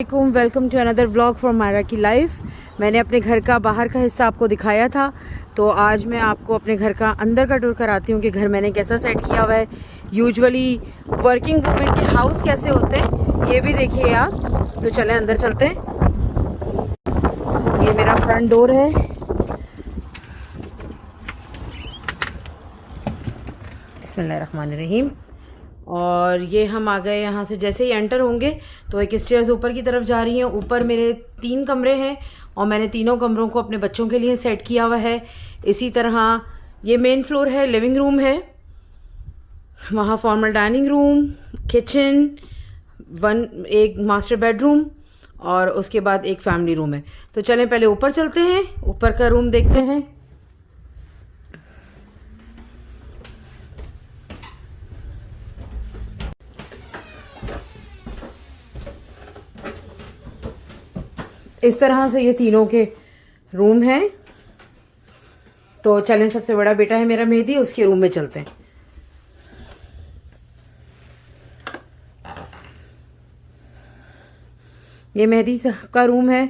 Welcome to another vlog from Myra की life. मैंने अपने घर का बाहर का हिस्सा आपको दिखाया था, तो आज मैं आपको अपने घर का अंदर का टूर कराती हूँ कि घर मैंने कैसा सेट किया हुआ है। यूजुअली वर्किंग वुमेन के हाउस कैसे होते हैं ये भी देखिए आप। तो चलें अंदर चलते हैं। ये मेरा फ्रंट डोर है। बिस्मिल्लाहिर्रहमानिर्रहीम। और ये हम आ गए यहाँ से। जैसे ही एंटर होंगे तो एक स्टेयर्स ऊपर की तरफ जा रही हैं। ऊपर मेरे 3 कमरे हैं और मैंने तीनों कमरों को अपने बच्चों के लिए सेट किया हुआ है। इसी तरह ये मेन फ्लोर है, लिविंग रूम है, वहाँ फॉर्मल डाइनिंग रूम, किचन, एक मास्टर बेडरूम और उसके बाद एक फैमिली रूम है। तो चलें पहले ऊपर चलते हैं, ऊपर का रूम देखते हैं। इस तरह से ये तीनों के रूम हैं। तो चलें, सबसे बड़ा बेटा है मेरा मेहदी, उसके रूम में चलते हैं। ये मेहदी का रूम है।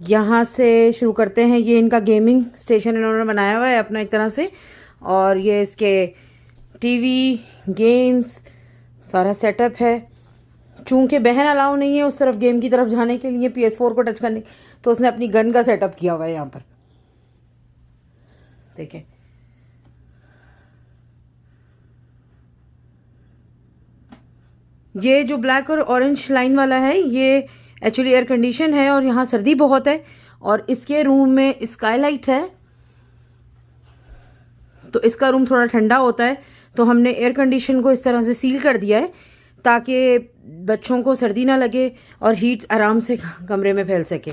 यहाँ से शुरू करते हैं। ये इनका गेमिंग स्टेशन इन्होंने बनाया हुआ है अपना एक तरह से, और ये इसके टीवी, गेम्स, सारा सेटअप है। चूंकि बहन अलाउ नहीं है उस तरफ गेम की तरफ जाने के लिए, PS4 को टच करने, तो उसने अपनी गन का सेटअप किया हुआ है यहाँ पर। देखिए ये जो ब्लैक और ऑरेंज लाइन वाला है ये एक्चुअली एयर कंडीशन है और यहाँ सर्दी बहुत है। और इसके रूम में स्काईलाइट है तो इसका रूम थोड़ा ठंडा होता है। तो हमने एयर कंडीशन को इस तरह से सील कर दिया है ताकि बच्चों को सर्दी ना लगे और हीट आराम से कमरे में फैल सके।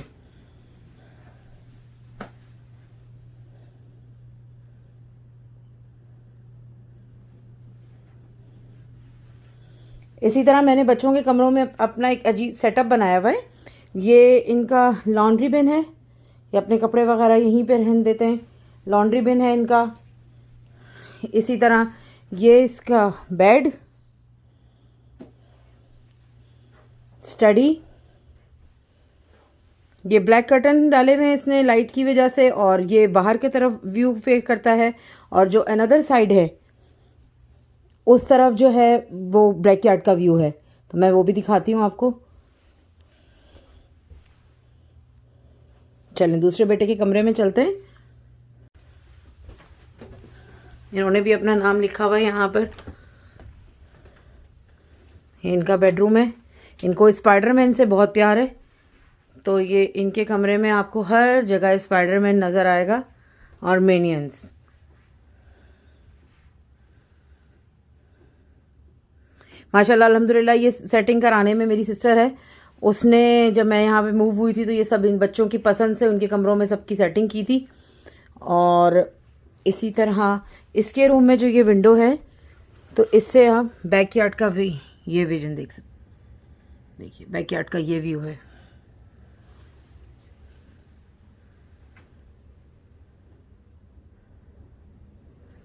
इसी तरह मैंने बच्चों के कमरों में अपना एक अजीब सेटअप बनाया हुआ है। ये इनका लॉन्ड्री बिन है, ये अपने कपड़े वगैरह यहीं पे रहने देते हैं। लॉन्ड्री बिन है इनका। इसी तरह ये इसका बेड, स्टडी, ये ब्लैक कर्टन डाले हुए हैं इसने लाइट की वजह से, और ये बाहर की तरफ व्यू फेस करता है। और जो अनदर साइड है उस तरफ जो है वो बैकयार्ड का व्यू है, तो मैं वो भी दिखाती हूँ आपको। चलें दूसरे बेटे के कमरे में चलते हैं। इन्होंने भी अपना नाम लिखा हुआ है यहाँ पर। ये इनका बेडरूम है। इनको स्पाइडरमैन से बहुत प्यार है, तो ये इनके कमरे में आपको हर जगह स्पाइडरमैन नज़र आएगा और मिनियंस। माशाल्लाह अल्हम्दुलिल्लाह ये सेटिंग कराने में मेरी सिस्टर है, उसने जब मैं यहाँ पे मूव हुई थी तो ये सब इन बच्चों की पसंद से उनके कमरों में सबकी सेटिंग की थी। और इसी तरह इसके रूम में जो ये विंडो है तो इससे आप बैकयार्ड का भी ये विजन देख सकते। देखिए बैकयार्ड का ये व्यू है।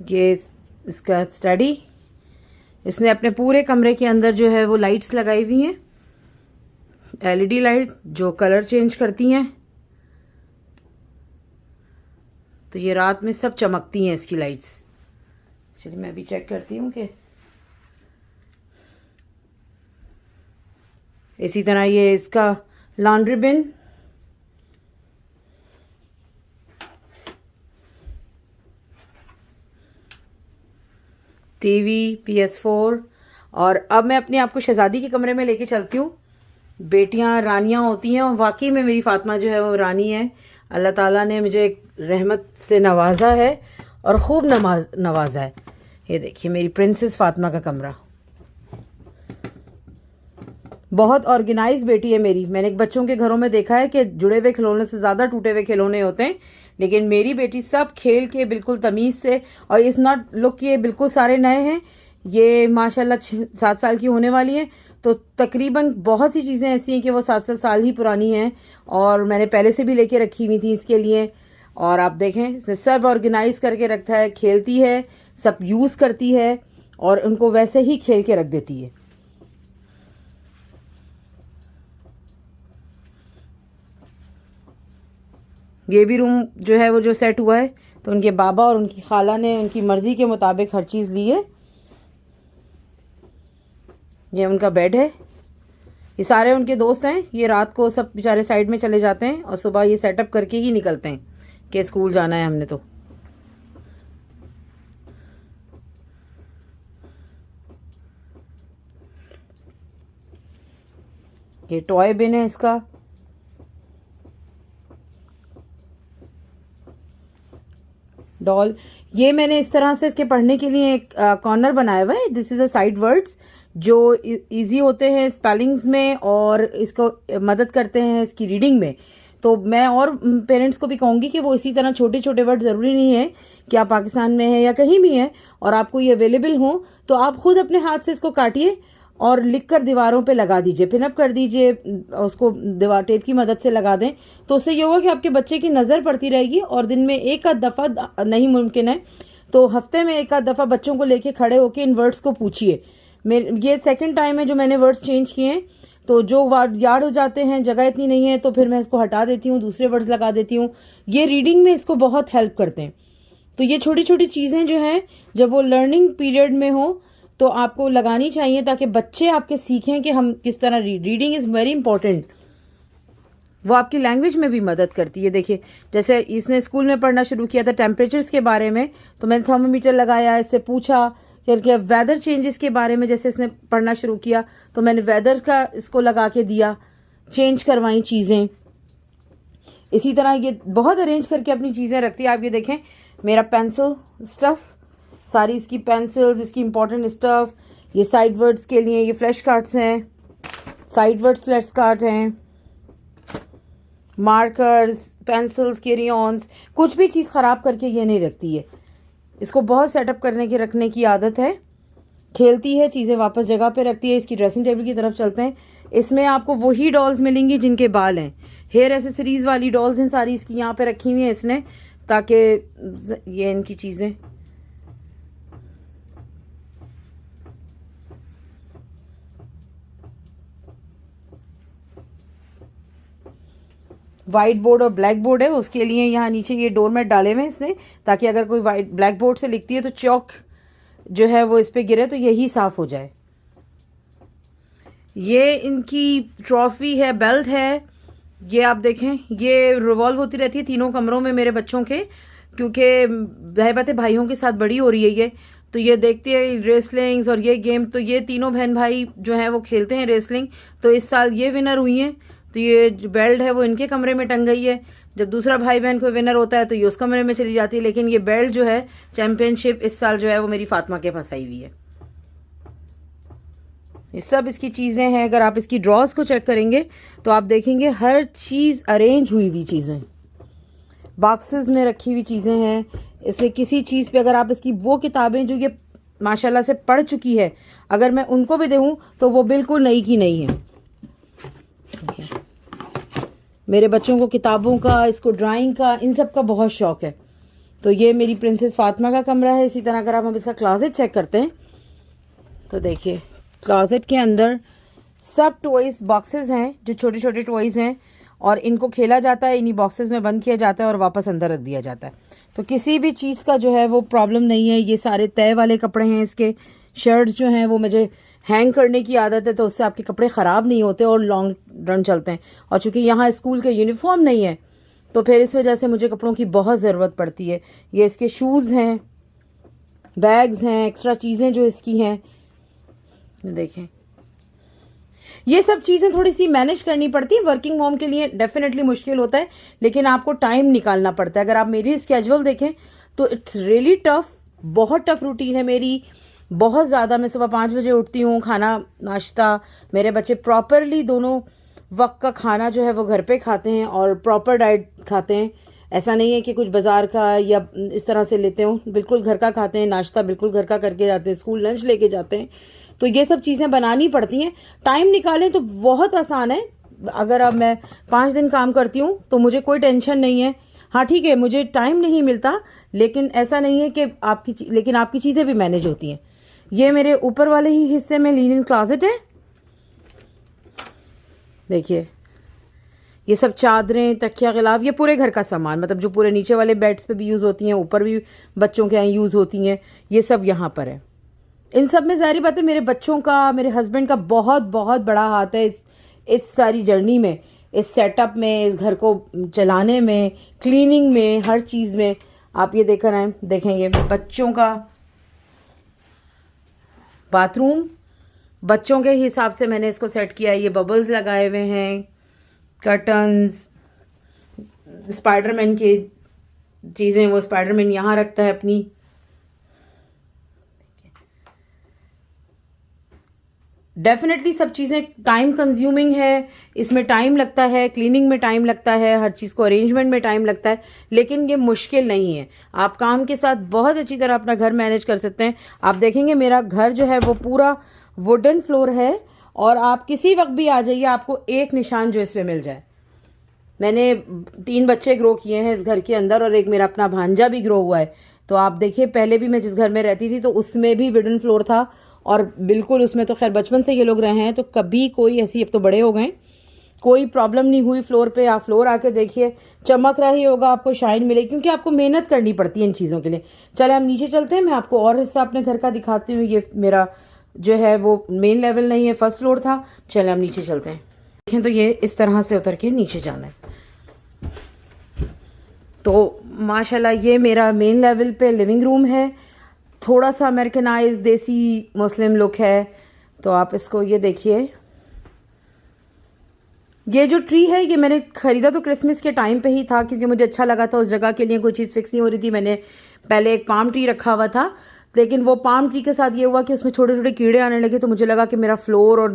ये इसका स्टडी, इसने अपने पूरे कमरे के अंदर जो है वो लाइट्स लगाई हुई हैं, LED लाइट जो कलर चेंज करती हैं। तो ये रात में सब चमकती हैं इसकी लाइट्स। चलिए मैं भी चेक करती हूँ कि इसी तरह ये इसका लॉन्ड्री बिन, टीवी, PS4। और अब मैं अपने आप को शहजादी के कमरे में लेके चलती हूँ। बेटियां रानियां होती हैं और वाकई में मेरी फातिमा जो है वो रानी है। अल्लाह ताला ने मुझे एक रहमत से नवाजा है और ख़ूब नवाजा है। ये देखिए मेरी प्रिंसेस फातिमा का कमरा। बहुत ऑर्गेनाइज बेटी है मेरी। मैंने बच्चों के घरों में देखा है कि जुड़े हुए खिलौने से ज़्यादा टूटे हुए खिलौने होते हैं, लेकिन मेरी बेटी सब खेल के बिल्कुल तमीज़ से, और इस नॉट लुक ये बिल्कुल सारे नए हैं। ये माशाल्लाह 7 साल की होने वाली है, तो तकरीबन बहुत सी चीज़ें ऐसी हैं कि वो 7-7 साल ही पुरानी हैं और मैंने पहले से भी लेके रखी हुई थी इसके लिए। और आप देखें इसने सब ऑर्गेनाइज करके रखा है, खेलती है, सब यूज़ करती है और उनको वैसे ही खेल के रख देती है। ये भी रूम जो है वो जो सेट हुआ है, तो उनके बाबा और उनकी खाला ने उनकी मर्ज़ी के मुताबिक हर चीज़ ली है। ये उनका बेड है। ये सारे उनके दोस्त हैं। ये रात को सब बेचारे साइड में चले जाते हैं और सुबह ये सेटअप करके ही निकलते हैं कि स्कूल जाना है हमने। तो ये टॉय बिन है इसका। डॉल, ये मैंने इस तरह से इसके पढ़ने के लिए एक कॉर्नर बनाया हुआ है। This is a side words जो इजी होते हैं स्पेलिंग्स में और इसको मदद करते हैं इसकी रीडिंग में। तो मैं और पेरेंट्स को भी कहूँगी कि वो इसी तरह छोटे छोटे वर्ड, ज़रूरी नहीं है कि आप पाकिस्तान में हैं या कहीं भी हैं और आपको ये अवेलेबल हो, तो आप खुद अपने हाथ से इसको काटिए और लिखकर दीवारों पे लगा दीजिए, पिनअप कर दीजिए, उसको दीवार टेप की मदद से लगा दें। तो उससे ये होगा कि आपके बच्चे की नज़र पड़ती रहेगी और दिन में एक आध दफ़ा, नहीं मुमकिन है तो हफ्ते में एक आध दफ़ा बच्चों को लेके खड़े होकर इन वर्ड्स को पूछिए। ये सेकंड टाइम है जो मैंने वर्ड्स चेंज किए हैं, तो जो वर्ड याद हो जाते हैं, जगह इतनी नहीं है तो फिर मैं इसको हटा देती हूँ, दूसरे वर्ड्स लगा देती हूँ। ये रीडिंग में इसको बहुत हेल्प करते हैं। तो ये छोटी छोटी चीज़ें जो हैं जब वो लर्निंग पीरियड में हो तो आपको लगानी चाहिए ताकि बच्चे आपके सीखें कि हम किस तरह रीडिंग इज़ वेरी इंपॉर्टेंट। वो आपकी लैंग्वेज में भी मदद करती है। देखिए, जैसे इसने स्कूल में पढ़ना शुरू किया था टेम्परेचर्स के बारे में, तो मैंने थर्मोमीटर लगाया, इससे पूछा कि वेदर चेंजेस के बारे में। जैसे इसने पढ़ना शुरू किया तो मैंने वेदर का इसको लगा के दिया, चेंज करवाई चीज़ें। इसी तरह ये बहुत अरेंज करके अपनी चीज़ें रखती है। आप ये देखें, मेरा पेंसिल स्टफ़, सारी इसकी पेंसिल्स, इसकी इंपॉर्टेंट स्टफ़। ये साइड वर्ड्स के लिए ये फ्लैश कार्ड्स हैं, साइड वर्ड्स फ्लैश कार्ड हैं, मार्कर्स, पेंसिल्स, कैरियॉन्स। कुछ भी चीज़ ख़राब करके ये नहीं रखती है। इसको बहुत सेटअप करने की रखने की आदत है। खेलती है, चीज़ें वापस जगह पे रखती है। इसकी ड्रेसिंग टेबल की तरफ चलते हैं। इसमें आपको वही डॉल्स मिलेंगी जिनके बाल हैं। हेयर एसेसरीज़ वाली डॉल्स हैं सारी इसकी यहाँ पे रखी हुई हैं इसने, ताकि ये इनकी चीज़ें वाइट बोर्ड और ब्लैक बोर्ड है, उसके लिए यहाँ नीचे ये डोरमेट डाले हुए हैं इसने, ताकि अगर कोई वाइट ब्लैक बोर्ड से लिखती है तो चौक जो है वो इस पर गिरे तो यही साफ़ हो जाए। ये इनकी ट्रॉफ़ी है, बेल्ट है। ये आप देखें, ये रिवॉल्व होती रहती है तीनों कमरों में मेरे बच्चों के, क्योंकि बात है भाइयों के साथ बड़ी हो रही है ये, तो ये देखती है रेसलिंग्स और ये गेम। तो ये तीनों बहन भाई जो हैं वो खेलते हैं रेसलिंग। तो इस साल ये विनर हुई हैं, तो ये जो बेल्ट है वो इनके कमरे में टंग गई है। जब दूसरा भाई बहन कोई विनर होता है तो ये उस कमरे में चली जाती है। लेकिन ये बेल्ट जो है चैम्पियनशिप इस साल जो है वो मेरी फातिमा के पास आई हुई है। ये सब इसकी चीज़ें हैं। अगर आप इसकी ड्रॉज को चेक करेंगे तो आप देखेंगे हर चीज़ अरेंज हुई हुई चीज़ें, बॉक्सेस में रखी हुई चीज़ें हैं। इसलिए किसी चीज़ पे अगर आप इसकी वो किताबें जो ये माशाल्लाह से पढ़ चुकी है, अगर मैं उनको भी दूँ तो वो बिल्कुल नई की नई है। मेरे बच्चों को किताबों का, इसको ड्राइंग का, इन सब का बहुत शौक़ है। तो ये मेरी प्रिंसेस फातिमा का कमरा है। इसी तरह अगर आप हम इसका क्लोजेट चेक करते हैं तो देखिए, क्लोजेट के अंदर सब टॉयज़ बॉक्सेस हैं जो छोटे छोटे टॉयज़ हैं, और इनको खेला जाता है, इन्हीं बॉक्सेस में बंद किया जाता है और वापस अंदर रख दिया जाता है। तो किसी भी चीज़ का जो है वो प्रॉब्लम नहीं है। ये सारे तय वाले कपड़े हैं इसके। शर्ट्स जो हैं वो मुझे हैंग करने की आदत है, तो उससे आपके कपड़े ख़राब नहीं होते और लॉन्ग रन चलते हैं। और चूँकि यहाँ स्कूल के यूनिफॉर्म नहीं है तो फिर इस वजह से मुझे कपड़ों की बहुत ज़रूरत पड़ती है। ये इसके शूज़ हैं, बैग्स हैं, एक्स्ट्रा चीज़ें जो इसकी हैं, देखें। ये सब चीज़ें थोड़ी सी मैनेज करनी पड़ती है। वर्किंग मॉम के लिए डेफिनेटली मुश्किल होता है, लेकिन आपको टाइम निकालना पड़ता है। अगर आप मेरी स्केजुअल देखें तो इट्स रियली टफ, बहुत टफ रूटीन है मेरी, बहुत ज़्यादा। मैं सुबह 5 बजे उठती हूँ, खाना नाश्ता, मेरे बच्चे प्रॉपरली दोनों वक्त का खाना जो है वो घर पे खाते हैं और प्रॉपर डाइट खाते हैं। ऐसा नहीं है कि कुछ बाज़ार का या इस तरह से लेते हो, बिल्कुल घर का खाते हैं। नाश्ता बिल्कुल घर का करके जाते हैं, स्कूल लंच लेके जाते हैं। तो ये सब चीज़ें बनानी पड़ती हैं। टाइम निकालें तो बहुत आसान है। अगर अब मैं 5 दिन काम करती हूँ तो मुझे कोई टेंशन नहीं है। हाँ ठीक है, मुझे टाइम नहीं मिलता, लेकिन ऐसा नहीं है कि आपकी चीज़ें भी मैनेज होती हैं। ये मेरे ऊपर वाले ही हिस्से में लिनन क्लोजेट है। देखिए, ये सब चादरें, तकिया, गिलाफ, ये पूरे घर का सामान, मतलब जो पूरे नीचे वाले बेड्स पे भी यूज़ होती हैं, ऊपर भी बच्चों के यहाँ यूज़ होती हैं, ये सब यहाँ पर है। इन सब में ज़ाहिर बात है मेरे बच्चों का, मेरे हस्बैंड का बहुत बहुत बड़ा हाथ है इस सारी जर्नी में, इस सेटअप में, इस घर को चलाने में, क्लीनिंग में, हर चीज़ में। आप ये देखेंगे बच्चों का बाथरूम, बच्चों के हिसाब से मैंने इसको सेट किया है। ये बबल्स लगाए हुए हैं, कर्टन्स, स्पाइडरमैन की चीज़ें, वो स्पाइडरमैन यहाँ रखता है अपनी। डेफिनेटली सब चीज़ें टाइम कंज्यूमिंग है, इसमें टाइम लगता है, क्लीनिंग में टाइम लगता है, हर चीज़ को अरेंजमेंट में टाइम लगता है, लेकिन ये मुश्किल नहीं है। आप काम के साथ बहुत अच्छी तरह अपना घर मैनेज कर सकते हैं। आप देखेंगे मेरा घर जो है वो पूरा वुडन फ्लोर है, और आप किसी वक्त भी आ जाइए, आपको एक निशान जो इसमें मिल जाए। मैंने 3 बच्चे ग्रो किए हैं इस घर के अंदर, और एक मेरा अपना भांजा भी ग्रो हुआ है। तो आप देखिए, पहले भी मैं जिस घर में रहती थी तो उसमें भी वुडन फ्लोर था, और बिल्कुल उसमें तो खैर बचपन से ये लोग रहे हैं, तो कभी कोई ऐसी, अब तो बड़े हो गए, कोई प्रॉब्लम नहीं हुई फ्लोर पे। आप फ्लोर आके देखिए, चमक रहा ही होगा, आपको शाइन मिलेगी, क्योंकि आपको मेहनत करनी पड़ती है इन चीज़ों के लिए। चले हम नीचे चलते हैं, मैं आपको और हिस्सा अपने घर का दिखाती हूँ। ये मेरा जो है वो मेन लेवल नहीं है, फर्स्ट फ्लोर था। चले हम नीचे चलते हैं। देखें तो ये इस तरह से उतर के नीचे जाना है। तो माशाल्लाह ये मेरा मेन लेवल पे लिविंग रूम है, थोड़ा सा अमेरिकनाइज देसी मुस्लिम लुक है। तो आप इसको ये देखिए, ये जो ट्री है ये मैंने ख़रीदा तो क्रिसमस के टाइम पे ही था, क्योंकि मुझे अच्छा लगा था। उस जगह के लिए कोई चीज़ फिक्स नहीं हो रही थी। मैंने पहले एक पाम ट्री रखा हुआ था, लेकिन वो पाम ट्री के साथ ये हुआ कि उसमें छोटे छोटे कीड़े आने लगे, तो मुझे लगा कि मेरा फ्लोर और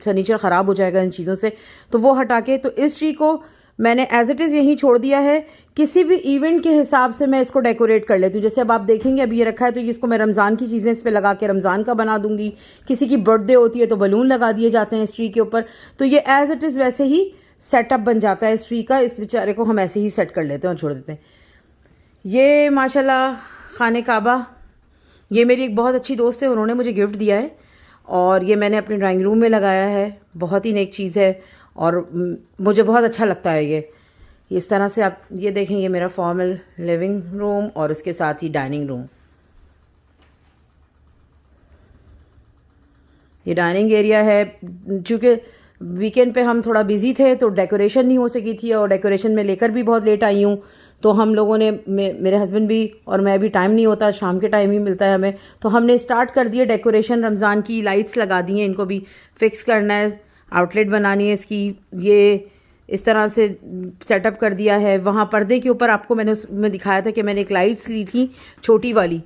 फर्नीचर ख़राब हो जाएगा इन चीज़ों से, तो वो हटा के तो इस ट्री को मैंने एज इट इज़ यहीं छोड़ दिया है। किसी भी इवेंट के हिसाब से मैं इसको डेकोरेट कर लेती हूँ। जैसे अब आप देखेंगे अभी ये रखा है, तो इसको मैं रमज़ान की चीज़ें इस पर लगा के रमज़ान का बना दूंगी। किसी की बर्थडे होती है तो बलून लगा दिए जाते हैं इस ट्री के ऊपर, तो ये एज इट इज़ वैसे ही सेटअप बन जाता है इस ट्री का। इस बेचारे को हम ऐसे ही सेट कर लेते हैं और छोड़ देते हैं। ये माशाल्लाह खाने काबा, ये मेरी एक बहुत अच्छी दोस्त है, उन्होंने मुझे गिफ्ट दिया है, और ये मैंने अपने ड्राइंग रूम में लगाया है। बहुत ही नेक चीज़ है और मुझे बहुत अच्छा लगता है ये इस तरह से। आप ये देखें, ये मेरा फॉर्मल लिविंग रूम और उसके साथ ही डाइनिंग रूम। ये डाइनिंग एरिया है। चूँकि वीकेंड पे हम थोड़ा बिजी थे तो डेकोरेशन नहीं हो सकी थी, और डेकोरेशन में लेकर भी बहुत लेट आई हूँ। तो हम लोगों ने, मेरे हस्बैंड भी और मैं भी, टाइम नहीं होता, शाम के टाइम ही मिलता है हमें, तो हमने स्टार्ट कर दिया डेकोरेशन। रमज़ान की लाइट्स लगा दी हैं, इनको भी फिक्स करना है, आउटलेट बनानी है इसकी। ये इस तरह से सेटअप कर दिया है। वहाँ पर्दे के ऊपर आपको मैंने उसमें दिखाया था कि मैंने एक लाइट्स ली थी छोटी वाली,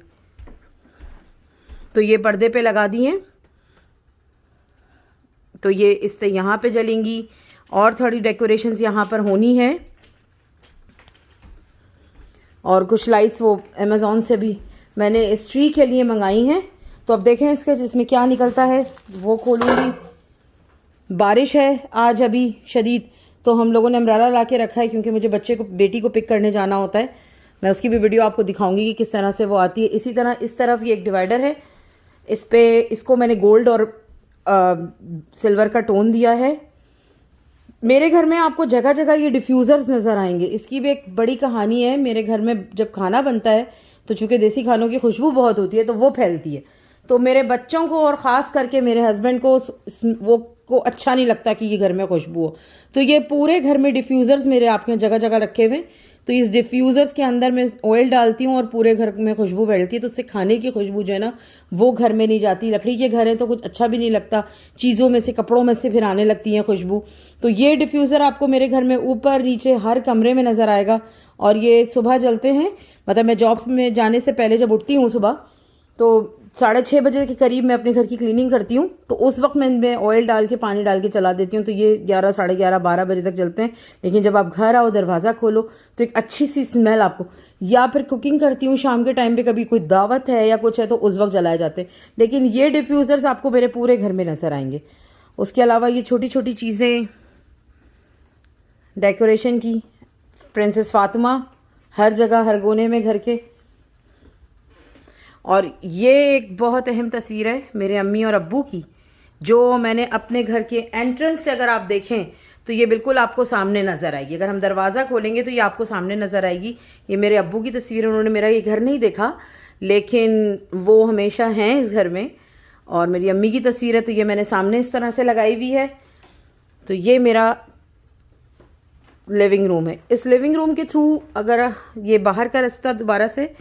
तो ये पर्दे पे लगा दी हैं, तो ये इससे यहाँ पे जलेंगी। और थोड़ी डेकोरेशंस यहाँ पर होनी है, और कुछ लाइट्स वो अमेज़ॉन से भी मैंने इस ट्री के लिए मंगाई हैं। तो अब देखें इसके जिसमें क्या निकलता है, वो खोलूँगी। बारिश है आज अभी शदीद, तो हम लोगों ने अम्ब्रेला ला के रखा है, क्योंकि मुझे बेटी को पिक करने जाना होता है। मैं उसकी भी वीडियो आपको दिखाऊंगी कि किस तरह से वो आती है। इसी तरह इस तरफ ये एक डिवाइडर है, इस पे इसको मैंने गोल्ड और सिल्वर का टोन दिया है। मेरे घर में आपको जगह जगह ये डिफ्यूज़र्स नज़र आएंगे। इसकी भी एक बड़ी कहानी है। मेरे घर में जब खाना बनता है तो चूँकि देसी खानों की खुशबू बहुत होती है तो वो फैलती है, तो मेरे बच्चों को और ख़ास करके मेरे हस्बैंड को वो को अच्छा नहीं लगता कि ये घर में खुशबू हो। तो ये पूरे घर में डिफ्यूज़र्स मेरे आपके यहाँ जगह जगह रखे हुए, तो इस डिफ्यूज़र्स के अंदर मैं ऑयल डालती हूँ और पूरे घर में खुशबू फैलती है। तो उससे खाने की खुशबू जो है ना वो घर में नहीं जाती। लकड़ी के घर हैं तो कुछ अच्छा भी नहीं लगता, चीज़ों में से, कपड़ों में से फिर आने लगती हैं खुशबू। तो ये डिफ्यूज़र आपको मेरे घर में ऊपर नीचे हर कमरे में नज़र आएगा, और ये सुबह जलते हैं। मतलब मैं जॉब में जाने से पहले जब उठती हूँ सुबह, तो 6:30 बजे के करीब मैं अपने घर की क्लीनिंग करती हूँ, तो उस वक्त मैं ऑयल डाल के, पानी डाल के चला देती हूँ। तो ये 11, 11:30, 12 बजे तक चलते हैं। लेकिन जब आप घर आओ, दरवाज़ा खोलो, तो एक अच्छी सी स्मेल आपको, या फिर कुकिंग करती हूँ शाम के टाइम पे, कभी कोई दावत है या कुछ है तो उस वक्त जलाए जाते हैं। लेकिन ये डिफ्यूज़र्स आपको मेरे पूरे घर में नज़र आएंगे। उसके अलावा ये छोटी छोटी चीज़ें डेकोरेशन की, प्रिंसेस फातिमा हर जगह, हर कोने में घर के। और ये एक बहुत अहम तस्वीर है मेरे अम्मी और अब्बू की, जो मैंने अपने घर के एंट्रेंस से, अगर आप देखें तो ये बिल्कुल आपको सामने नज़र आएगी। अगर हम दरवाज़ा खोलेंगे तो ये आपको सामने नज़र आएगी। ये मेरे अब्बू की तस्वीर है, उन्होंने मेरा ये घर नहीं देखा लेकिन वो हमेशा हैं इस घर में। और मेरी अम्मी की तस्वीर है, तो ये मैंने सामने इस तरह से लगाई हुई है। तो ये मेरा लिविंग रूम है। इस लिविंग रूम के थ्रू अगर ये बाहर का रास्ता दोबारा से,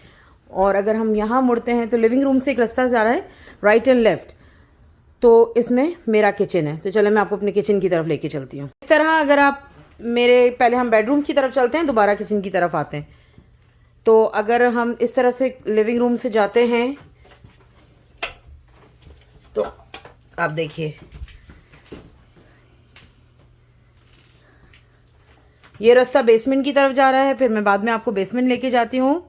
और अगर हम यहाँ मुड़ते हैं तो लिविंग रूम से एक रास्ता जा रहा है राइट एंड लेफ्ट, तो इसमें मेरा किचन है। तो चलो मैं आपको अपने किचन की तरफ लेके चलती हूँ। इस तरह अगर आप मेरे, पहले हम बेडरूम्स की तरफ चलते हैं, दोबारा किचन की तरफ आते हैं। तो अगर हम इस तरफ से लिविंग रूम से जाते हैं तो आप देखिए ये रास्ता बेसमेंट की तरफ जा रहा है। फिर मैं बाद में आपको बेसमेंट लेके जाती हूँ।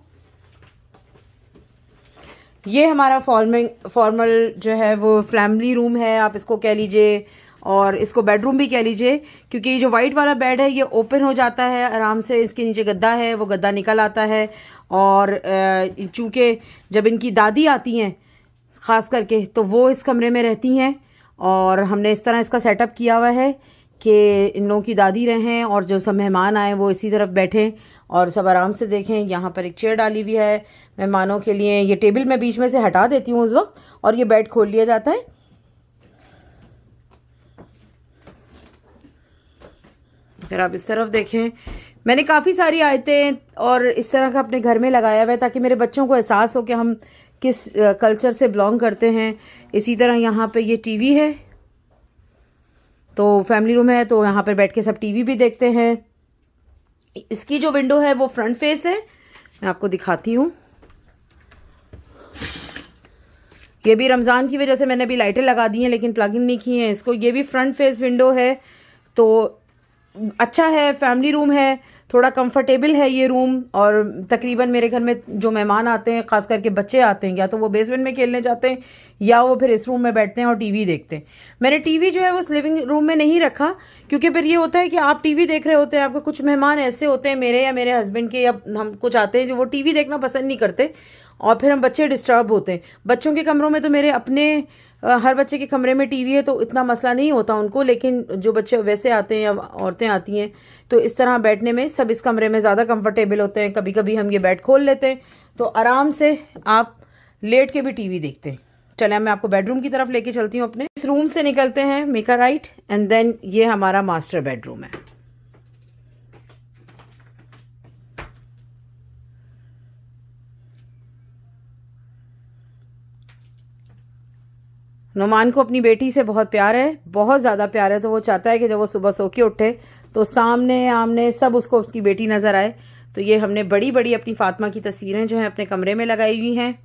ये हमारा फॉर्मल जो है वो फैमिली रूम है, आप इसको कह लीजिए, और इसको बेडरूम भी कह लीजिए, क्योंकि ये जो वाइट वाला बेड है ये ओपन हो जाता है आराम से। इसके नीचे गद्दा है, वो गद्दा निकल आता है। और चूँकि जब इनकी दादी आती हैं ख़ास करके, तो वो इस कमरे में रहती हैं, और हमने इस तरह इसका सेटअप किया हुआ है कि इन लोगों की दादी रहें और जो सब मेहमान आए वो इसी तरफ बैठें और सब आराम से देखें। यहाँ पर एक चेयर डाली हुई है मेहमानों के लिए। ये टेबल मैं बीच में से हटा देती हूँ उस वक्त, और ये बेड खोल लिया जाता है। अगर आप इस तरफ देखें, मैंने काफ़ी सारी आयतें और इस तरह का अपने घर में लगाया हुआ है ताकि मेरे बच्चों को एहसास हो कि हम किस कल्चर से बिलोंग करते हैं। इसी तरह यहाँ पे ये टीवी है, तो फैमिली रूम है, तो यहाँ पर बैठ के सब टीवी भी देखते हैं। इसकी जो विंडो है वो फ्रंट फेस है, मैं आपको दिखाती हूँ। ये भी रमज़ान की वजह से मैंने अभी लाइटें लगा दी हैं लेकिन प्लग इन नहीं की हैं इसको। ये भी फ्रंट फेस विंडो है, तो अच्छा है, फैमिली रूम है, थोड़ा कंफर्टेबल है ये रूम। और तकरीबन मेरे घर में जो मेहमान आते हैं, ख़ास करके बच्चे आते हैं, या तो वो बेसमेंट में खेलने जाते हैं या वो फिर इस रूम में बैठते हैं और टीवी देखते हैं। मैंने टीवी जो है वो उस लिविंग रूम में नहीं रखा, क्योंकि फिर ये होता है कि आप टीवी देख रहे होते हैं, आपके कुछ मेहमान ऐसे होते हैं, मेरे या मेरे हस्बैंड के, या हम कुछ आते हैं जो वो टीवी देखना पसंद नहीं करते, और फिर हम बच्चे डिस्टर्ब होते हैं। बच्चों के कमरों में तो मेरे अपने हर बच्चे के कमरे में टीवी है, तो इतना मसला नहीं होता उनको। लेकिन जो बच्चे वैसे आते हैं या औरतें आती हैं, तो इस तरह बैठने में सब इस कमरे में ज़्यादा कंफर्टेबल होते हैं। कभी कभी हम ये बेड खोल लेते हैं तो आराम से आप लेट के भी टीवी देखते हैं। चले मैं आपको बेडरूम की तरफ लेके चलती हूँ अपने। इस रूम से निकलते हैं, make a right, and then ये हमारा मास्टर बेडरूम है। नुमान को अपनी बेटी से बहुत प्यार है, बहुत ज़्यादा प्यार है। तो वो चाहता है कि जब वो सुबह सो के उठे तो सामने आमने सब उसको उसकी बेटी नज़र आए। तो ये हमने बड़ी बड़ी अपनी फातिमा की तस्वीरें जो हैं अपने कमरे में लगाई हुई हैं।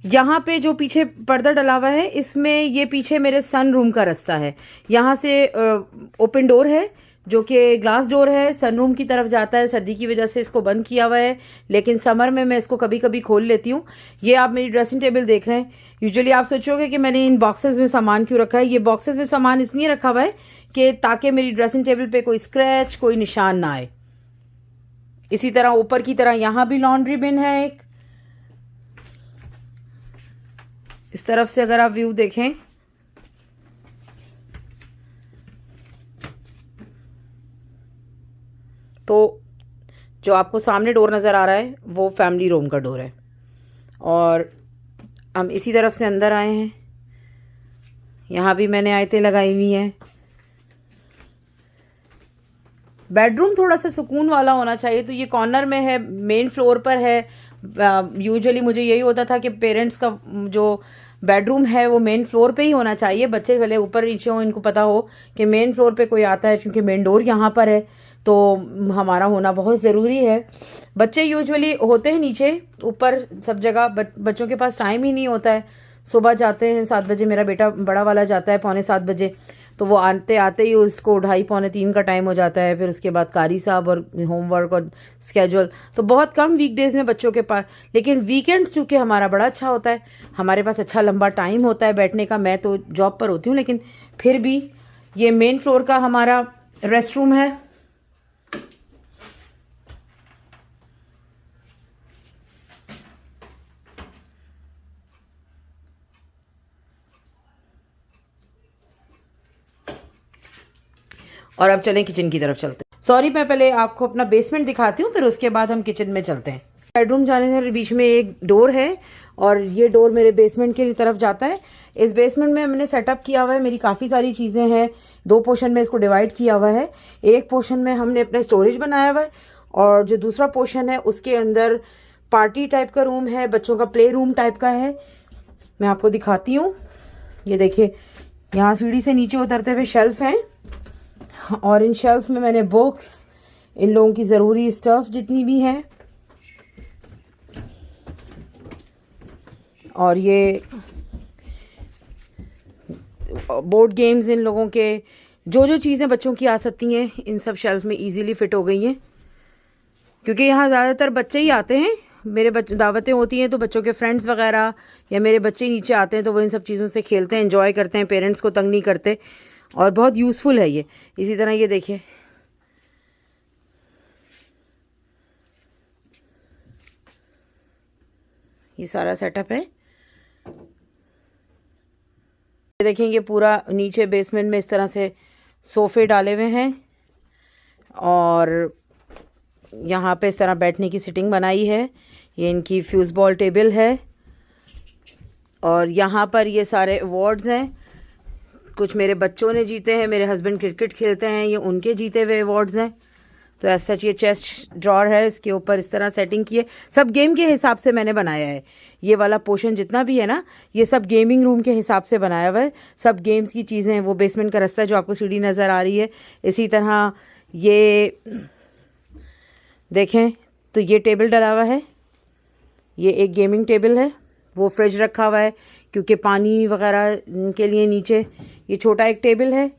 यहाँ पे जो पीछे पर्दा डला हुआ है, इसमें ये पीछे मेरे सन रूम का रास्ता है। यहाँ से ओपन डोर है जो कि ग्लास डोर है, सनरूम की तरफ जाता है। सर्दी की वजह से इसको बंद किया हुआ है, लेकिन समर में मैं इसको कभी कभी खोल लेती हूँ। ये आप मेरी ड्रेसिंग टेबल देख रहे हैं। यूजुअली आप सोचोगे कि मैंने इन बॉक्सेस में सामान क्यों रखा है। ये बॉक्सेस में सामान इसलिए रखा हुआ है कि ताकि मेरी ड्रेसिंग टेबल पे कोई स्क्रैच, कोई निशान ना आए। इसी तरह ऊपर की तरह यहाँ भी लॉन्ड्री बिन है एक। इस तरफ से अगर आप व्यू देखें तो जो आपको सामने डोर नज़र आ रहा है वो फैमिली रूम का डोर है। और हम इसी तरफ से अंदर आए हैं, यहाँ भी मैंने आयतें लगाई हुई हैं। बेडरूम थोड़ा सा सुकून वाला होना चाहिए, तो ये कॉर्नर में है, मेन फ्लोर पर है। यूजुअली मुझे यही होता था कि पेरेंट्स का जो बेडरूम है वो मेन फ्लोर पे ही होना चाहिए। बच्चे भले ऊपर नीचे हो, इनको पता हो कि मेन फ्लोर पे कोई आता है, क्योंकि मेन डोर यहाँ पर है, तो हमारा होना बहुत ज़रूरी है। बच्चे यूजुअली होते हैं नीचे, ऊपर सब जगह बच्चों के पास टाइम ही नहीं होता है। सुबह जाते हैं 7 बजे, मेरा बेटा बड़ा वाला जाता है 2:45 बजे, तो वो आते आते ही उसको 2:30 पौने 3 का टाइम हो जाता है। फिर उसके बाद कारी साहब और होमवर्क और स्केजुअल, तो बहुत कम वीकडेज़ में बच्चों के पास। लेकिन वीकेंड चूँकि हमारा बड़ा अच्छा होता है, हमारे पास अच्छा लंबा टाइम होता है बैठने का। मैं तो जॉब पर होती हूँ, लेकिन फिर भी ये मेन फ्लोर का हमारा रेस्ट रूम है। और अब चलें किचन की तरफ चलते हैं। सॉरी, मैं पहले आपको अपना बेसमेंट दिखाती हूँ, फिर उसके बाद हम किचन में चलते हैं। बेडरूम जाने से बीच में एक डोर है और ये डोर मेरे बेसमेंट की तरफ जाता है। इस बेसमेंट में मैंने सेटअप किया हुआ है, मेरी काफ़ी सारी चीज़ें हैं। 2 पोर्शन में इसको डिवाइड किया हुआ है। एक पोर्शन में हमने अपना स्टोरेज बनाया हुआ है और जो दूसरा पोर्शन है उसके अंदर पार्टी टाइप का रूम है, बच्चों का प्ले रूम टाइप का है। मैं आपको दिखाती हूँ। ये देखिए, यहाँ सीढ़ी से नीचे उतरते हुए शेल्फ हैं और इन शेल्फ में मैंने बुक्स, इन लोगों की ज़रूरी स्टफ जितनी भी हैं, और ये बोर्ड गेम्स, इन लोगों के जो जो चीज़ें बच्चों की आ सकती हैं, इन सब शेल्फ में इजीली फिट हो गई हैं। क्योंकि यहाँ ज़्यादातर बच्चे ही आते हैं, मेरे बच्चे दावतें होती हैं तो बच्चों के फ्रेंड्स वगैरह या मेरे बच्चे नीचे आते हैं तो वो इन सब चीज़ों से खेलते हैं, एंजॉय करते हैं, पेरेंट्स को तंग नहीं करते और बहुत यूज़फुल है ये। इसी तरह ये देखिए, ये सारा सेटअप है। ये देखेंगे पूरा नीचे बेसमेंट में इस तरह से सोफ़े डाले हुए हैं और यहाँ पे इस तरह बैठने की सिटिंग बनाई है। ये इनकी फ्यूज़ बॉल टेबल है और यहाँ पर ये सारे अवार्ड्स हैं। कुछ मेरे बच्चों ने जीते हैं, मेरे हस्बैंड क्रिकेट खेलते हैं, ये उनके जीते हुए अवार्ड्स हैं। तो ऐसा सच ये चेस्ट ड्रॉर है, इसके ऊपर इस तरह सेटिंग की है। सब गेम के हिसाब से मैंने बनाया है। ये वाला पोर्शन जितना भी है ना, ये सब गेमिंग रूम के हिसाब से बनाया हुआ है। सब गेम्स की चीज़ें हैं। वो बेसमेंट का रास्ता जो आपको सीढ़ी नज़र आ रही है, इसी तरह ये देखें तो ये टेबल डला हुआ है। ये एक गेमिंग टेबल है। वो फ्रिज रखा हुआ है क्योंकि पानी वगैरह के लिए नीचे। ये छोटा एक टेबल है,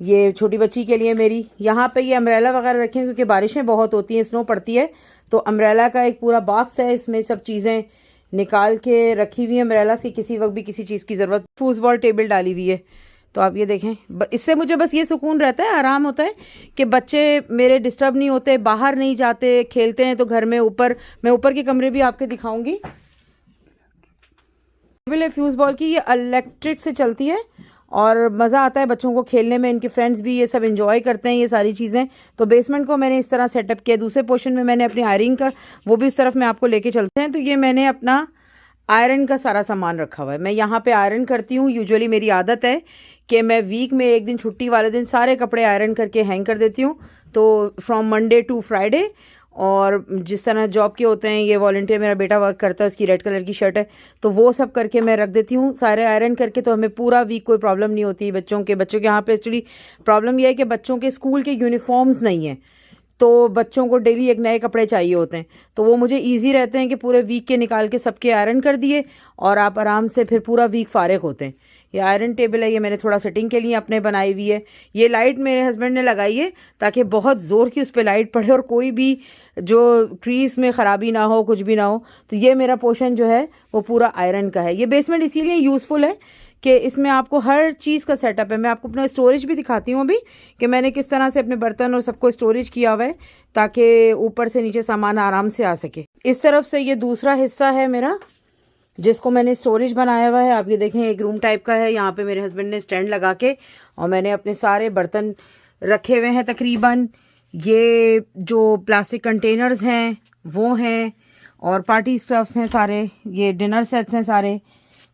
ये छोटी बच्ची के लिए मेरी। यहाँ पे ये अम्ब्रेला वगैरह रखे हैं क्योंकि बारिशें बहुत होती हैं, स्नो पड़ती है, तो अम्ब्रेला का एक पूरा बॉक्स है। इसमें सब चीज़ें निकाल के रखी हुई है अम्ब्रेला से, किसी वक्त भी किसी चीज़ की ज़रूरत। फूसबॉल टेबल डाली हुई है। तो आप ये देखें, इससे मुझे बस ये सुकून रहता है, आराम होता है कि बच्चे मेरे डिस्टर्ब नहीं होते, बाहर नहीं जाते, खेलते हैं। तो घर में ऊपर, मैं ऊपर के कमरे भी आपके दिखाऊंगी। टेबल है फ्यूज़ बॉल की, ये इलेक्ट्रिक से चलती है और मज़ा आता है बच्चों को खेलने में। इनके फ्रेंड्स भी ये सब एंजॉय करते हैं ये सारी चीज़ें। तो बेसमेंट को मैंने इस तरह सेटअप किया। दूसरे पोर्शन में मैंने अपनी आयरन का, वो भी इस तरफ में आपको लेके चलते हैं। तो ये मैंने अपना आयरन का सारा सामान रखा हुआ है। मैं यहाँ पे आयरन करती हूँ। यूजुअली मेरी आदत है कि मैं वीक में एक दिन, छुट्टी वाले दिन, सारे कपड़े आयरन करके हैंग कर देती हूँ। तो फ्रॉम मंडे टू फ्राइडे। और जिस तरह जॉब के होते हैं, ये वॉलंटियर मेरा बेटा वर्क करता है, उसकी रेड कलर की शर्ट है, तो वो सब करके मैं रख देती हूँ सारे आयरन करके। तो हमें पूरा वीक कोई प्रॉब्लम नहीं होती। बच्चों के यहाँ पे एक्चुअली प्रॉब्लम ये है कि बच्चों के स्कूल के यूनिफॉर्म्स नहीं हैं, तो बच्चों को डेली एक नए कपड़े चाहिए होते हैं। तो वो मुझे इजी रहते हैं कि पूरे वीक के निकाल के सबके आयरन कर दिए और आप आराम से फिर पूरा वीक फारिग होते हैं। ये आयरन टेबल है, ये मैंने थोड़ा सेटिंग के लिए अपने बनाई हुई है। ये लाइट मेरे हस्बैंड ने लगाई है ताकि बहुत ज़ोर की उस पर लाइट पड़े और कोई भी जो ट्रीज़ में ख़राबी ना हो, कुछ भी ना हो। तो ये मेरा पोर्शन जो है वो पूरा आयरन का है। ये बेसमेंट इसीलिए यूज़फुल है कि इसमें आपको हर चीज़ का सेटअप है। मैं आपको अपना स्टोरेज भी दिखाती हूँ अभी कि मैंने किस तरह से अपने बर्तन और सबको स्टोरेज किया हुआ है ताकि ऊपर से नीचे सामान आराम से आ सके। इस तरफ से ये दूसरा हिस्सा है मेरा जिसको मैंने स्टोरेज बनाया हुआ है। आप ये देखें, एक रूम टाइप का है। यहाँ पे मेरे हस्बैंड ने स्टैंड लगा के और मैंने अपने सारे बर्तन रखे हुए हैं तकरीबन। ये जो प्लास्टिक कंटेनर्स हैं वो हैं और पार्टी स्टफ्स हैं सारे। ये डिनर सेट्स हैं सारे।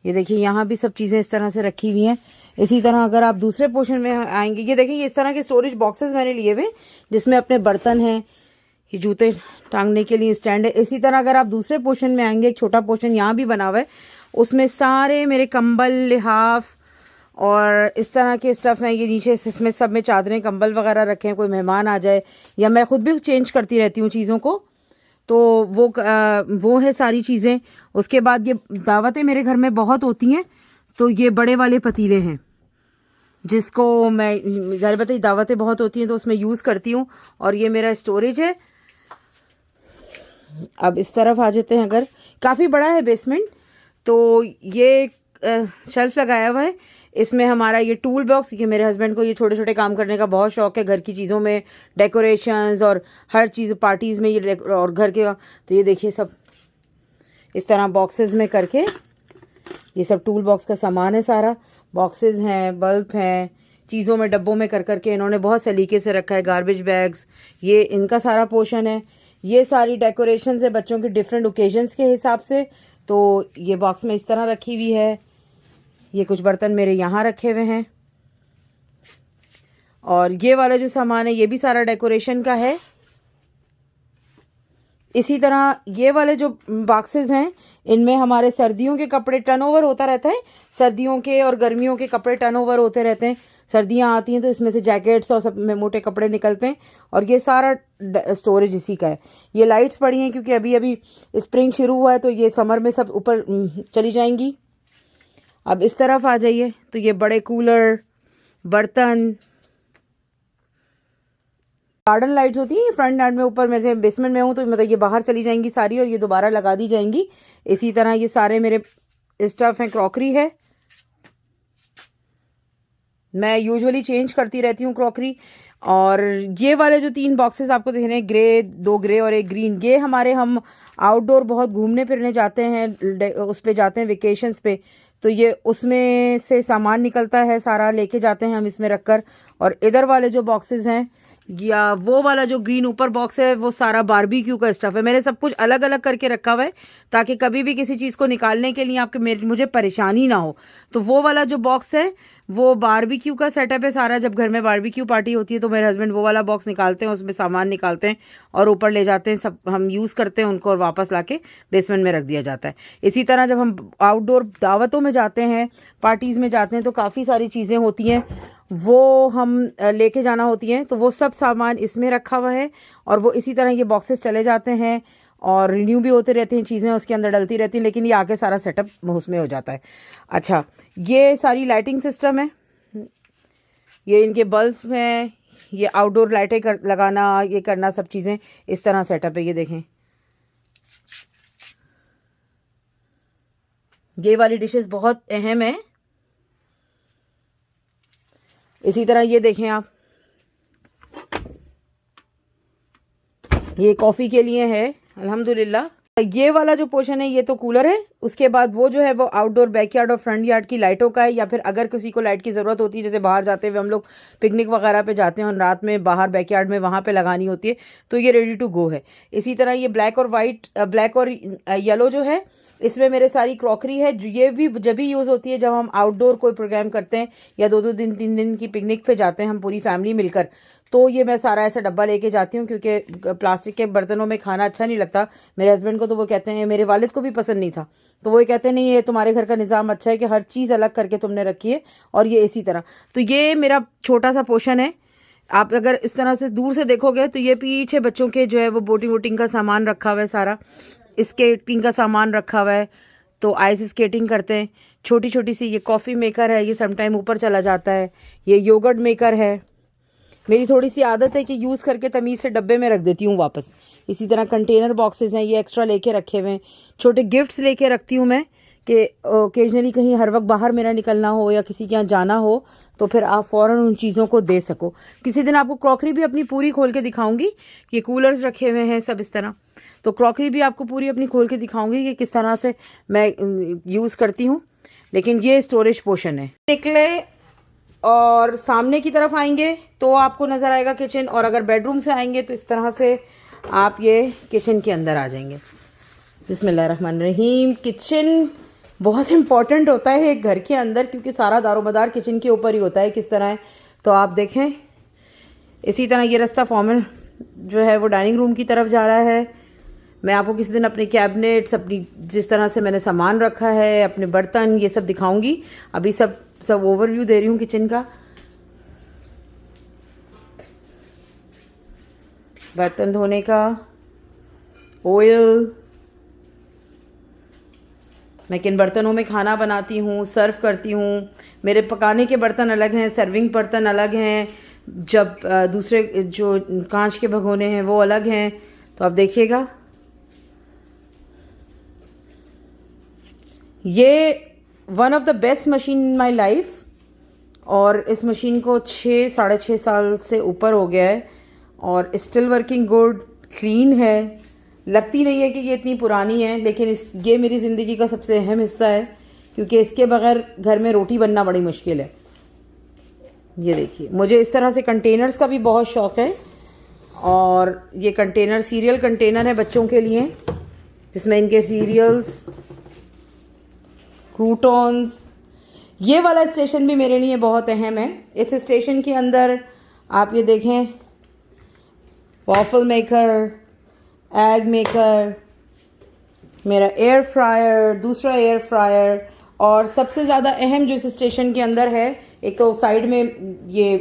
ये देखिए, यहाँ भी सब चीज़ें इस तरह से रखी हुई हैं। इसी तरह अगर आप दूसरे पोर्शन में आएंगे, ये देखिए, ये इस तरह के स्टोरेज बॉक्सेस मैंने लिए हुए जिसमें अपने बर्तन हैं, ये जूते टांगने के लिए स्टैंड है। इसी तरह अगर आप दूसरे पोर्शन में आएंगे, एक छोटा पोर्शन यहाँ भी बना हुआ है, उसमें सारे मेरे कंबल, लिहाफ और इस तरह के स्टफ़ हैं। ये नीचे इसमें सब में चादरें, कंबल वगैरह रखे हैं, कोई मेहमान आ जाए या मैं खुद भी चेंज करती रहती हूँ चीज़ों को, तो वो है सारी चीज़ें। उसके बाद ये दावतें मेरे घर में बहुत होती हैं, तो ये बड़े वाले पतीले हैं जिसको मैं, ज़ाहिर बात है दावतें बहुत होती हैं तो उसमें यूज़ करती हूँ। और ये मेरा स्टोरेज है। अब इस तरफ आ जाते हैं। अगर काफ़ी बड़ा है बेसमेंट, तो ये शेल्फ लगाया हुआ है। इसमें हमारा ये टूल बॉक्स, ये मेरे हस्बैंड को ये छोटे छोटे काम करने का बहुत शौक है, घर की चीज़ों में, डेकोरेशंस और हर चीज़, पार्टीज़ में ये और घर के। तो ये देखिए, सब इस तरह बॉक्सेस में करके, ये सब टूल बॉक्स का सामान है सारा। बॉक्सेस हैं, बल्ब हैं, चीज़ों में, डब्बों में कर करके इन्होंने बहुत सलीके से रखा है। गार्बेज बैग्स, ये इनका सारा पोर्शन है। ये सारी डेकोरेशन है बच्चों के डिफरेंट ओकेजन्स के हिसाब से। तो ये बॉक्स में इस तरह रखी हुई है। ये कुछ बर्तन मेरे यहाँ रखे हुए हैं। और ये वाला जो सामान है ये भी सारा डेकोरेशन का है। इसी तरह ये वाले जो बॉक्सेस हैं इनमें हमारे सर्दियों के कपड़े टर्नओवर होता रहता है। सर्दियों के और गर्मियों के कपड़े टर्नओवर होते रहते हैं। सर्दियां आती हैं तो इसमें से जैकेट्स और सब में मोटे कपड़े निकलते हैं। और ये सारा स्टोरेज इसी का है। ये लाइट्स पड़ी हैं क्योंकि अभी अभी स्प्रिंग शुरू हुआ है तो ये समर में सब ऊपर चली जाएंगी। अब इस तरफ आ जाइए तो ये बड़े कूलर, बर्तन, गार्डन लाइट्स होती हैं फ्रंट एंड में, ऊपर मैं बेसमेंट में हूँ तो मतलब ये बाहर चली जाएंगी सारी और ये दोबारा लगा दी जाएंगी। इसी तरह ये सारे मेरे स्टफ हैं। क्रॉकरी है, मैं यूजुअली चेंज करती रहती हूँ क्रॉकरी। और ये वाले जो 3 बॉक्सेस आपको दिख रहे हैं, ग्रे, 2 ग्रे और 1 ग्रीन, ये हमारे, हम आउटडोर बहुत घूमने फिरने जाते हैं, उस पे जाते हैं वेकेशंस पे, तो ये उसमें से सामान निकलता है, सारा लेके जाते हैं हम इसमें रखकर। और इधर वाले जो बॉक्सेस हैं या वो वाला जो ग्रीन ऊपर बॉक्स है वो सारा बारबेक्यू का स्टफ है। मैंने सब कुछ अलग अलग करके रखा हुआ है ताकि कभी भी किसी चीज़ को निकालने के लिए आपके मुझे परेशानी ना हो। तो वो वाला जो बॉक्स है वो बारबेक्यू का सेटअप है सारा। जब घर में बारबेक्यू पार्टी होती है तो मेरे हस्बैंड वो वाला बॉक्स निकालते हैं, उसमें सामान निकालते हैं और ऊपर ले जाते हैं, सब हम यूज़ करते हैं उनको और वापस लाके बेसमेंट में रख दिया जाता है। इसी तरह जब हम आउटडोर दावतों में जाते हैं, पार्टीज़ में जाते हैं तो काफ़ी सारी चीज़ें होती हैं वो हम लेके जाना होती हैं, तो वो सब सामान इसमें रखा हुआ है। और वो इसी तरह ये बॉक्सेस चले जाते हैं और रिन्यू भी होते रहते हैं, चीज़ें उसके अंदर डलती रहती हैं, लेकिन ये आगे सारा सेटअप उसमें हो जाता है। अच्छा, ये सारी लाइटिंग सिस्टम है, ये इनके बल्ब्स हैं, ये आउटडोर लाइटें लगाना, ये करना, सब चीज़ें इस तरह सेटअप है। ये देखें, ये वाली डिशेस बहुत अहम है। इसी तरह ये देखें आप, ये कॉफ़ी के लिए है अल्हम्दुलिल्लाह। ये वाला जो पोर्शन है ये तो कूलर है। उसके बाद वो जो है वो आउटडोर, बैकयार्ड और फ्रंट यार्ड की लाइटों का है, या फिर अगर किसी को लाइट की ज़रूरत होती है, जैसे बाहर जाते हुए हम लोग पिकनिक वगैरह पे जाते हैं और रात में बाहर बैकयार्ड में वहाँ पे लगानी होती है, तो ये रेडी टू गो है। इसी तरह ये ब्लैक और येलो जो है, इसमें मेरे सारी क्रॉकरी है। ये भी जब भी यूज़ होती है जब हम आउटडोर कोई प्रोग्राम करते हैं या 2-2 दिन 3 दिन की पिकनिक पे जाते हैं हम पूरी फैमिली मिलकर, तो ये मैं सारा ऐसा डब्बा लेके जाती हूँ क्योंकि प्लास्टिक के बर्तनों में खाना अच्छा नहीं लगता मेरे हस्बैंड को। तो वो कहते हैं, मेरे वालिद को भी पसंद नहीं था, तो वो कहते हैं नहीं, ये तुम्हारे घर का निज़ाम अच्छा है कि हर चीज़ अलग करके तुमने रखी है। और ये इसी तरह, तो ये मेरा छोटा सा पोर्शन है। आप अगर इस तरह से दूर से देखोगे तो ये पीछे बच्चों के जो है वो बोटिंग का सामान रखा हुआ है, सारा स्केटिंग का सामान रखा हुआ है, तो आइस स्केटिंग करते हैं। छोटी छोटी सी ये कॉफ़ी मेकर है, ये समटाइम ऊपर चला जाता है। ये योगर्ट मेकर है। मेरी थोड़ी सी आदत है कि यूज़ करके तमीज़ से डब्बे में रख देती हूँ वापस। इसी तरह कंटेनर बॉक्सेस हैं, ये एक्स्ट्रा लेके रखे हुए हैं। छोटे गिफ्ट्स लेके रखती हूँ मैं कि ओकेजनली कहीं हर वक्त बाहर मेरा निकलना हो या किसी के यहाँ जाना हो तो फिर आप फ़ौरन उन चीज़ों को दे सको। किसी दिन आपको क्रॉकरी भी अपनी पूरी खोल के दिखाऊंगी कि कूलर्स रखे हुए हैं सब इस तरह, तो क्रॉकरी भी आपको पूरी अपनी खोल के दिखाऊंगी कि किस तरह से मैं यूज़ करती हूँ। लेकिन ये स्टोरेज पोर्शन है। निकले और सामने की तरफ आएंगे तो आपको नज़र आएगा किचन, और अगर बेडरूम से आएंगे तो इस तरह से आप ये किचन के अंदर आ जाएंगे। बिस्मिल्लाहिर्रहमानिर्रहीम। किचन बहुत इम्पॉर्टेंट होता है एक घर के अंदर क्योंकि सारा दारोमदार किचन के ऊपर ही होता है किस तरह है। तो आप देखें, इसी तरह ये रास्ता फॉर्मल जो है वो डाइनिंग रूम की तरफ जा रहा है। मैं आपको किसी दिन अपने कैबिनेट्स, अपनी जिस तरह से मैंने सामान रखा है, अपने बर्तन, ये सब दिखाऊंगी। अभी सब ओवरव्यू दे रही हूँ किचन का। बर्तन धोने का ऑयल, मैं किन बर्तनों में खाना बनाती हूँ, सर्व करती हूँ। मेरे पकाने के बर्तन अलग हैं, सर्विंग बर्तन अलग हैं, जब दूसरे जो कांच के भगोने हैं वो अलग हैं। तो आप देखिएगा, ये one of the best machine in my life, और इस मशीन को 6-6.5 साल से ऊपर हो गया है और स्टिल वर्किंग गुड, क्लीन है। लगती नहीं है कि ये इतनी पुरानी है, लेकिन ये मेरी ज़िंदगी का सबसे अहम हिस्सा है क्योंकि इसके बगैर घर में रोटी बनना बड़ी मुश्किल है। ये देखिए, मुझे इस तरह से कंटेनर्स का भी बहुत शौक़ है। और ये कंटेनर सीरियल कंटेनर है बच्चों के लिए, जिसमें इनके सीरियल्स, क्रूटॉन्स। ये वाला स्टेशन भी मेरे लिए बहुत अहम है। इस स्टेशन के अंदर आप ये देखें, वॉफल मेकर, एग मेकर, मेरा एयर फ्रायर, दूसरा एयर फ्रायर, और सबसे ज़्यादा अहम जो इस स्टेशन के अंदर है, एक तो साइड में ये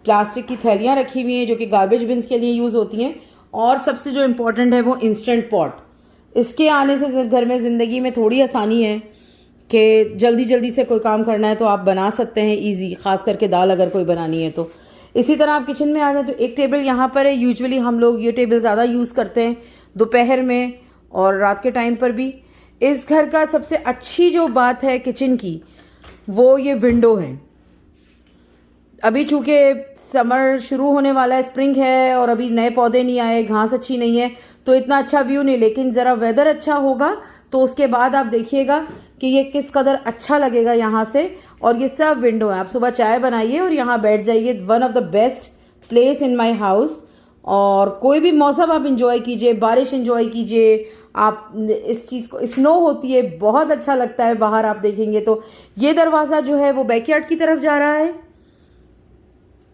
प्लास्टिक की थैलियाँ रखी हुई हैं जो कि गार्बेज बिन्स के लिए यूज़ होती हैं, और सबसे जो इम्पोर्टेंट है वो इंस्टेंट पॉट। इसके आने से घर में ज़िंदगी में थोड़ी आसानी है कि जल्दी जल्दी से कोई काम करना है तो आप बना सकते हैं ईजी, ख़ास करके दाल अगर कोई बनानी है तो। इसी तरह आप किचन में आ जाए तो एक टेबल यहाँ पर है। यूजुअली हम लोग ये टेबल ज़्यादा यूज़ करते हैं दोपहर में और रात के टाइम पर भी। इस घर का सबसे अच्छी जो बात है किचन की, वो ये विंडो है। अभी चूँकि समर शुरू होने वाला है, स्प्रिंग है, और अभी नए पौधे नहीं आए, घास अच्छी नहीं है, तो इतना अच्छा व्यू नहीं, लेकिन ज़रा वेदर अच्छा होगा तो उसके बाद आप देखिएगा कि ये किस कदर अच्छा लगेगा यहाँ से। और ये सब विंडो है, आप सुबह चाय बनाइए और यहाँ बैठ जाइए। One of the best place in my house. और कोई भी मौसम आप इंजॉय कीजिए, बारिश इंजॉय कीजिए, आप इस चीज़ को, स्नो होती है, बहुत अच्छा लगता है बाहर आप देखेंगे तो। ये दरवाज़ा जो है वो बैकयार्ड की तरफ जा रहा है।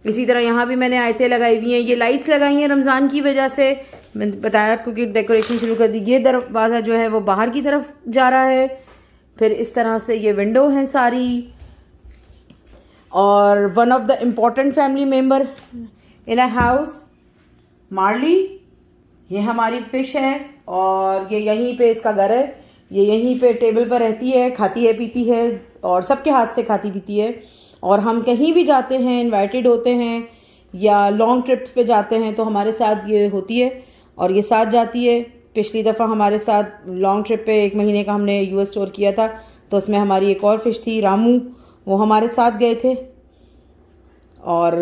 इसी तरह यहाँ भी मैंने आयतें लगाई हुई हैं, ये लाइट्स लगाई हैं रमज़ान की वजह से, मैंने बताया क्योंकि डेकोरेशन शुरू कर दी। ये दरवाज़ा जो है वो बाहर की तरफ जा रहा है। फिर इस तरह से ये विंडो हैं सारी। और one of the important family member in a house, Marley, ये हमारी फ़िश है, और ये यहीं पे इसका घर है। ये यहीं पे टेबल पर रहती है, खाती है, पीती है, और सबके हाथ से खाती पीती है। और हम कहीं भी जाते हैं, इनवाइटेड होते हैं या लॉन्ग ट्रिप्स पे जाते हैं तो हमारे साथ ये होती है और ये साथ जाती है। पिछली दफ़ा हमारे साथ लॉन्ग ट्रिप पे 1 महीने का हमने यूएस टूर किया था, तो उसमें हमारी एक और फ़िश थी, रामू, वो हमारे साथ गए थे। और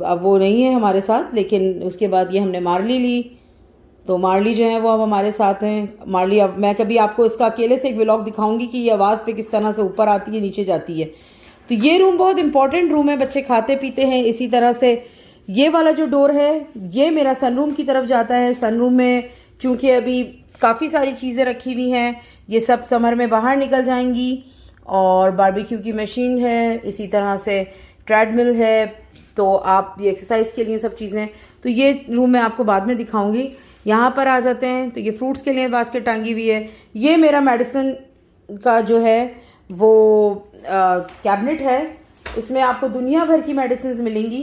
अब वो नहीं है हमारे साथ, लेकिन उसके बाद ये हमने मार्ली ली, तो मार्ली जो है वो अब हमारे साथ हैं। मार्ली, अब मैं कभी आपको इसका अकेले से एक व्लॉग दिखाऊंगी कि ये आवाज़ पे किस तरह से ऊपर आती है, नीचे जाती है। तो ये रूम बहुत इंपॉर्टेंट रूम है, बच्चे खाते पीते हैं। इसी तरह से ये वाला जो डोर है ये मेरा सनरूम की तरफ जाता है। सनरूम में चूँकि अभी काफ़ी सारी चीज़ें रखी हुई हैं, ये सब समर में बाहर निकल जाएंगी। और बारबेक्यू की मशीन है, इसी तरह से ट्रेडमिल है, तो आप ये एक्सरसाइज के लिए सब चीज़ें। तो ये रूम मैं आपको बाद में दिखाऊंगी। यहाँ पर आ जाते हैं तो ये फ्रूट्स के लिए बास्केट टांगी हुई है। ये मेरा मेडिसिन का जो है वो कैबिनेट है, इसमें आपको दुनिया भर की मेडिसिन मिलेंगी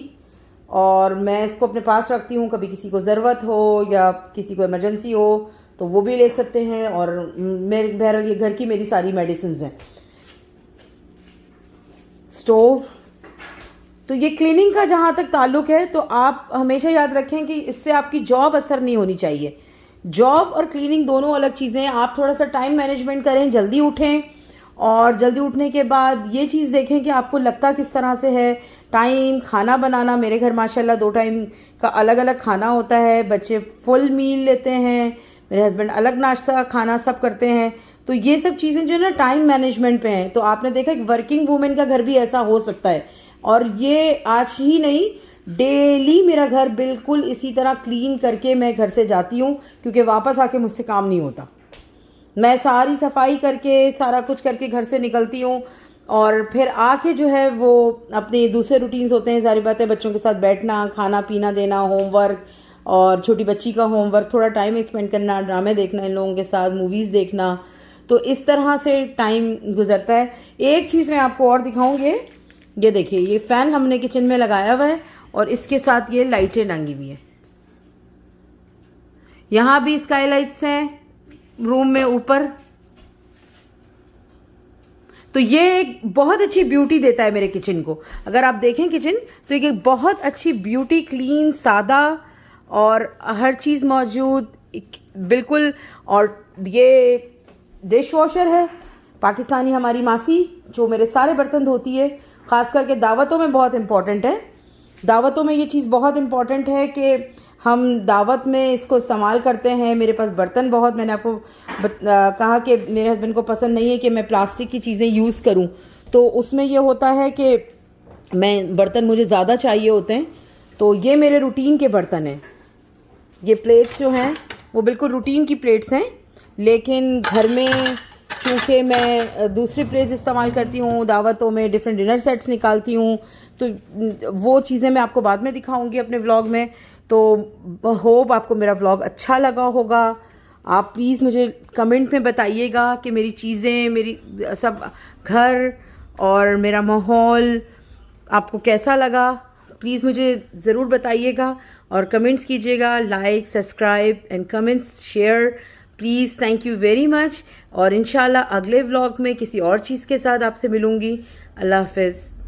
और मैं इसको अपने पास रखती हूँ। कभी किसी को ज़रूरत हो या किसी को इमरजेंसी हो तो वो भी ले सकते हैं। और मेरे बहरहाल ये घर की मेरी सारी मेडिसिन हैं। स्टोव, तो ये क्लीनिंग का जहाँ तक ताल्लुक़ है तो आप हमेशा याद रखें कि इससे आपकी जॉब असर नहीं होनी चाहिए। जॉब और क्लीनिंग दोनों अलग चीज़ें हैं। आप थोड़ा सा टाइम मैनेजमेंट करें, जल्दी उठें, और जल्दी उठने के बाद ये चीज़ देखें कि आपको लगता किस तरह से है। टाइम, खाना बनाना, मेरे घर माशाल्लाह 2 टाइम का अलग अलग खाना होता है। बच्चे फुल मील लेते हैं, मेरे हस्बैंड अलग नाश्ता खाना सब करते हैं। तो ये सब चीज़ें जो है ना टाइम मैनेजमेंट पे हैं। तो आपने देखा एक वर्किंग वूमेन का घर भी ऐसा हो सकता है। और ये आज ही नहीं, डेली मेरा घर बिल्कुल इसी तरह क्लीन करके मैं घर से जाती हूँ, क्योंकि वापस आके मुझसे काम नहीं होता। मैं सारी सफाई करके, सारा कुछ करके घर से निकलती हूँ, और फिर आके जो है वो अपने दूसरे रूटीन्स होते हैं। सारी बातें, बच्चों के साथ बैठना, खाना पीना देना, होमवर्क, और छोटी बच्ची का होमवर्क, थोड़ा टाइम स्पेंड करना, ड्रामे देखना इन लोगों के साथ, मूवीज़ देखना। तो इस तरह से टाइम गुजरता है। एक चीज़ मैं आपको और दिखाऊँगी, ये देखिए, ये फ़ैन हमने किचन में लगाया हुआ है और इसके साथ ये लाइटें टंगी हुई हैं। यहाँ भी स्काई लाइट्स हैं रूम में ऊपर। तो ये एक बहुत अच्छी ब्यूटी देता है मेरे किचन को। अगर आप देखें किचन तो एक बहुत अच्छी ब्यूटी, क्लीन, सादा, और हर चीज़ मौजूद बिल्कुल। और ये डिश वॉशर है पाकिस्तानी, हमारी मासी जो मेरे सारे बर्तन धोती है। ख़ास करके दावतों में बहुत इम्पॉर्टेंट है। दावतों में ये चीज़ बहुत इम्पॉर्टेंट है कि हम दावत में इसको इस्तेमाल करते हैं। मेरे पास बर्तन बहुत, मैंने आपको कहा कि मेरे हस्बैंड को पसंद नहीं है कि मैं प्लास्टिक की चीज़ें यूज़ करूं, तो उसमें ये होता है कि बर्तन मुझे ज़्यादा चाहिए होते हैं, तो ये मेरे रूटीन के बर्तन हैं। ये प्लेट्स जो हैं वो बिल्कुल रूटीन की प्लेट्स हैं, लेकिन घर में चूँकि मैं दूसरी प्लेट्स इस्तेमाल करती हूँ, दावतों में डिफरेंट डिनर सेट्स निकालती हूँ, तो वो चीज़ें मैं आपको बाद में दिखाऊंगी अपने व्लॉग में। तो होप आपको मेरा व्लॉग अच्छा लगा होगा। आप प्लीज़ मुझे कमेंट में बताइएगा कि मेरी चीज़ें, मेरी सब घर और मेरा माहौल आपको कैसा लगा। प्लीज़ मुझे ज़रूर बताइएगा और कमेंट्स कीजिएगा, like, subscribe and comments, share please. Thank you very much. और इंशाल्लाह अगले व्लॉग में किसी और चीज़ के साथ आपसे मिलूँगी। अल्लाह हाफ़िज़।